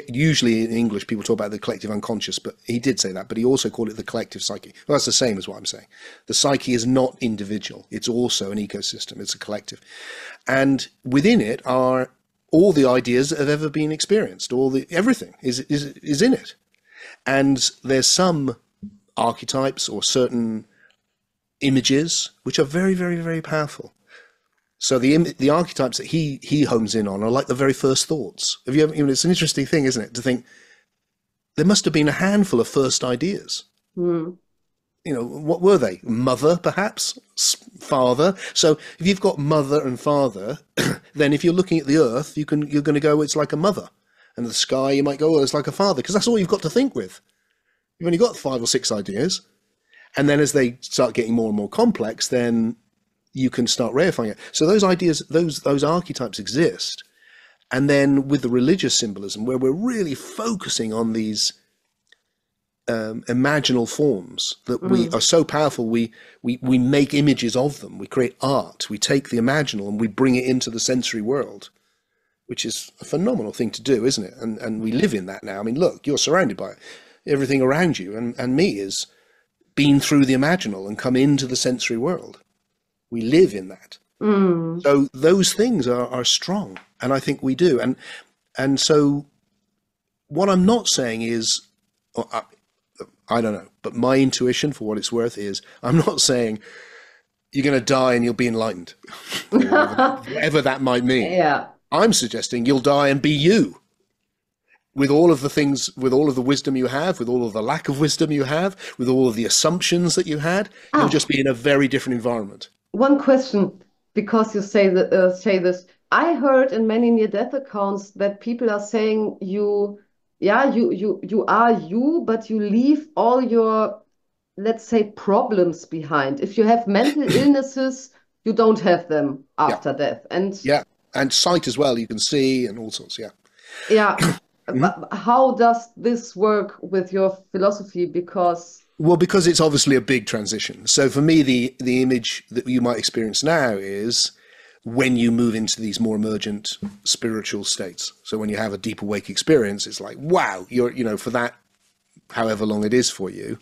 Usually in English, people talk about the collective unconscious, but he did say that, but he also called it the collective psyche. Well, that's the same as what I'm saying. The psyche is not individual. It's also an ecosystem. It's a collective. And within it are all the ideas that have ever been experienced. Everything is in it. And there's some archetypes or certain images which are very, very, very powerful. So the archetypes that he homes in on are like the very first thoughts. Have you ever? It's an interesting thing, isn't it, to think there must have been a handful of first ideas. What were they? Mother, perhaps? Father? So if you've got mother and father, then if you're looking at the earth, you're going to go, it's like a mother. And the sky, you might go, it's like a father, because that's all you've got to think with. You've only got 5 or 6 ideas. And then as they start getting more and more complex, then you can start reifying it. So those ideas, those archetypes exist. And then with the religious symbolism, where we're really focusing on these imaginal forms that we are so powerful, we make images of them. We create art. We take the imaginal and we bring it into the sensory world, which is a phenomenal thing to do, isn't it? And we live in that now. I mean, look, you're surrounded by it. Everything around you and me is been through the imaginal and come into the sensory world. We live in that. So those things are strong, and I think we do. And so what I'm not saying is, I don't know, but my intuition, for what it's worth, is I'm not saying you're going to die and you'll be enlightened, whatever that might mean. Yeah. I'm suggesting you'll die and be you. With all of the things, with all of the wisdom you have, with all of the lack of wisdom you have, with all of the assumptions that you had, you'll just be in a very different environment. One question, because you say this. I heard in many near-death accounts that people are saying you are you, but you leave all your, let's say, problems behind. If you have mental illnesses, you don't have them after death. And sight as well, you can see, and all sorts. But how does this work with your philosophy? Because it's obviously a big transition. So for me, the image that you might experience now is when you move into these more emergent spiritual states. So when you have a deep awake experience, it's like, wow, for that, however long it is for you,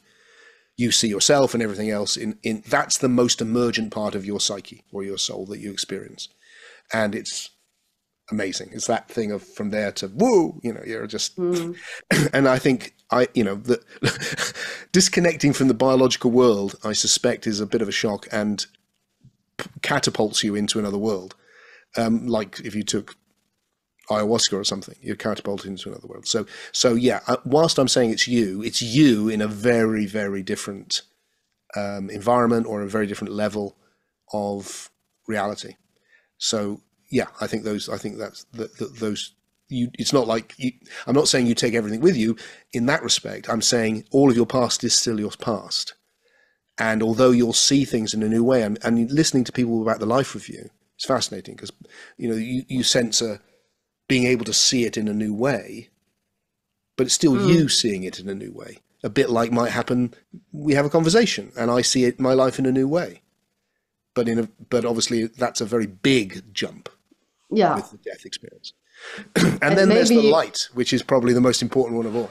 you see yourself and everything else in that's the most emergent part of your psyche or your soul that you experience. And it's amazing. It's that thing of from there to whoa, you're just, and I think that disconnecting from the biological world, I suspect, is a bit of a shock and catapults you into another world. Like if you took ayahuasca or something, you're catapulted into another world. So yeah, whilst I'm saying it's you in a very, very different environment or a very different level of reality. So yeah, I think those. It's not like I'm not saying you take everything with you in that respect. I'm saying all of your past is still your past, and although you'll see things in a new way, and listening to people about the life review, it's fascinating because you sense being able to see it in a new way, but it's still you seeing it in a new way. A bit like might happen. We have a conversation, and I see my life in a new way, but obviously that's a very big jump. With the death experience. and then there's the light, which is probably the most important one of all.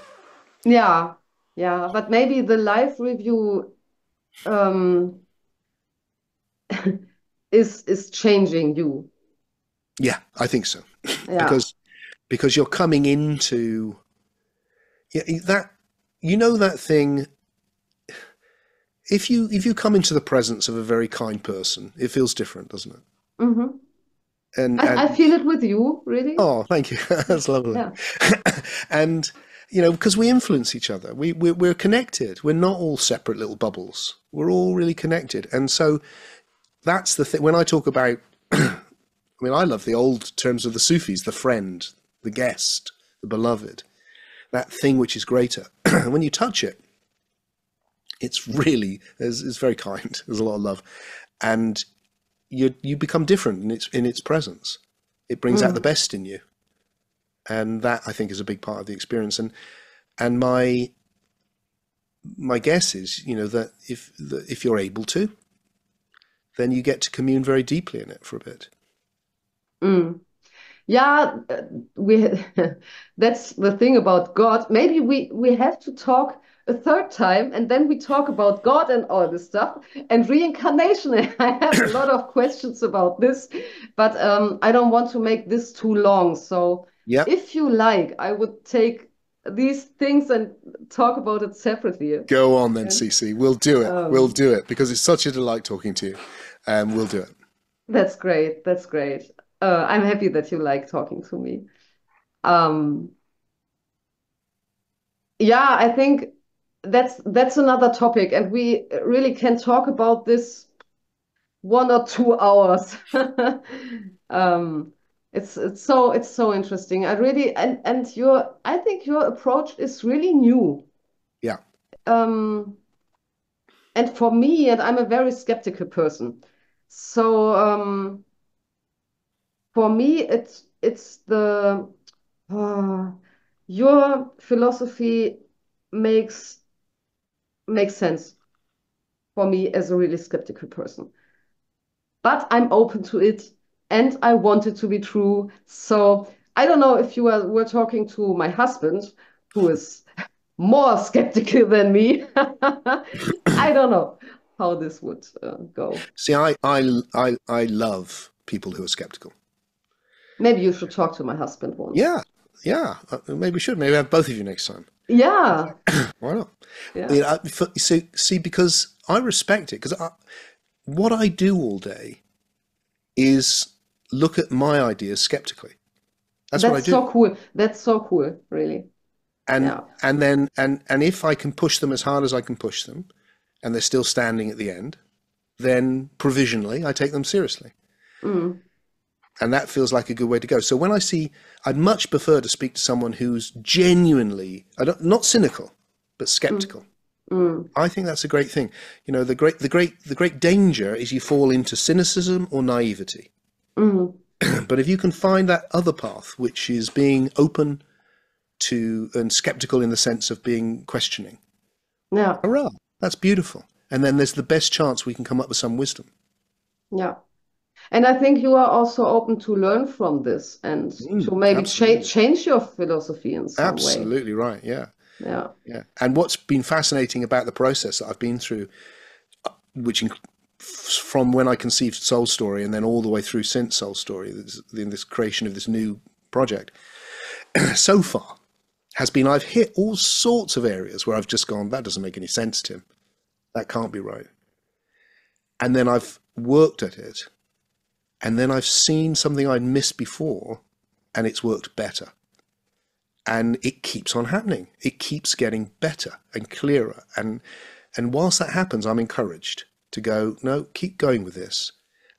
Yeah, but maybe the life review is changing you. Yeah, I think so. Because you're coming into that, that thing. If you come into the presence of a very kind person, it feels different, doesn't it? Mm-hmm. And I feel it with you, really. Oh, thank you. That's lovely. Yeah. And because we influence each other, we're connected. We're not all separate little bubbles. We're all really connected. And so that's the thing. When I talk about, I love the old terms of the Sufis: the friend, the guest, the beloved. That thing which is greater. When you touch it, it's really it's very kind. There's a lot of love, and you become different in its presence. It brings out the best in you, and that I think is a big part of the experience. And my guess is that if you're able to, then you get to commune very deeply in it for a bit. Mm. Yeah, we that's the thing about God. Maybe we have to talk a third time, and then we talk about God and all this stuff and reincarnation. I have a lot of questions about this, but I don't want to make this too long. So Yep. if you like, I would take these things and talk about it separately. Go on then, And CC. We'll do it. We'll um, do it because it's such a delight talking to you. We'll do it. that's great. That's great. I'm happy that you like talking to me. Um, Yeah, I think that's another topic, and we really can talk about this 1 or 2 hours. Um, it's so interesting. I really and your I think your approach is really new. Yeah. Um, and for me, and I'm a very skeptical person, so for me, it's the uh, your philosophy makes makes sense for me as a really skeptical person. But I'm open to it and I want it to be true. So I don't know if were talking to my husband, who is more skeptical than me. I don't know how this would go. See, I love people who are skeptical. Maybe you should talk to my husband once. Yeah. Yeah. Maybe we should. Maybe have both of you next time. Yeah, Why not? yeah, See, because I respect it, because what I do all day is look at my ideas skeptically. That's what I that's do. so cool. That's so cool, really. And Yeah. then if I can push them as hard as I can push them, and they're still standing at the end, then provisionally I take them seriously. Mm, And that feels like a good way to go. So when I see, I'd much prefer to speak to someone who's genuinely, not cynical, but mm, skeptical. mm, I think that's a great thing. You know, the great danger is you fall into cynicism or naivety. mm. But if you can find that other path, which is being open to and skeptical in the sense of being questioning, Yeah, hurrah, that's beautiful. And then there's the best chance we can come up with some wisdom. yeah. And I think you are also open to learn from this and to maybe Absolutely. change your philosophy in some way. Absolutely right. Yeah. Yeah. Yeah. And what's been fascinating about the process that I've been through, which from when I conceived Soul Story and then all the way through since Soul Story, in this creation of this new project, so far has been I've hit all sorts of areas where I've just gone, that doesn't make any sense, Tim. That can't be right. And then I've worked at it. And then I've seen something I'd missed before and it's worked better. And it keeps on happening. It keeps getting better and clearer. And whilst that happens, I'm encouraged to go, no, keep going with this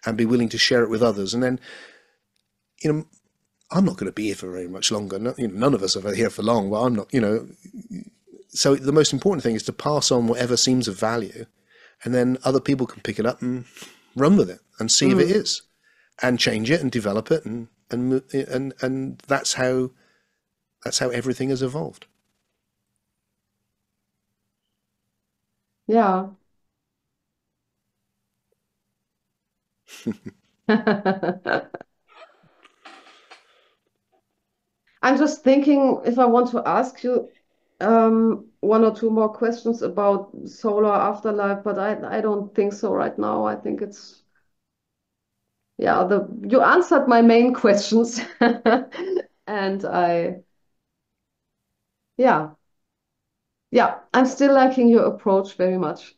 and be willing to share it with others. And then, you know, I'm not going to be here for very much longer. No, you know, none of us are here for long, but I'm not, you know. So the most important thing is to pass on whatever seems of value, and then other people can pick it up and run with it and see if it is, and change it and develop it, and that's how everything has evolved. Yeah. I'm just thinking if I want to ask you 1 or 2 more questions about solar afterlife, but I don't think so right now. I think it's yeah, the you answered my main questions. And yeah, yeah, I'm still liking your approach very much.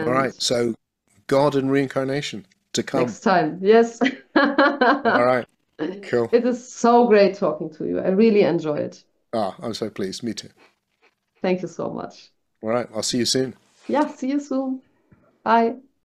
All And right, so God and reincarnation to come. next time, yes. All right, cool. It is so great talking to you. I really enjoy it. Ah, I'm so pleased. Me too. Thank you so much. All right, I'll see you soon. Yeah, see you soon. Bye.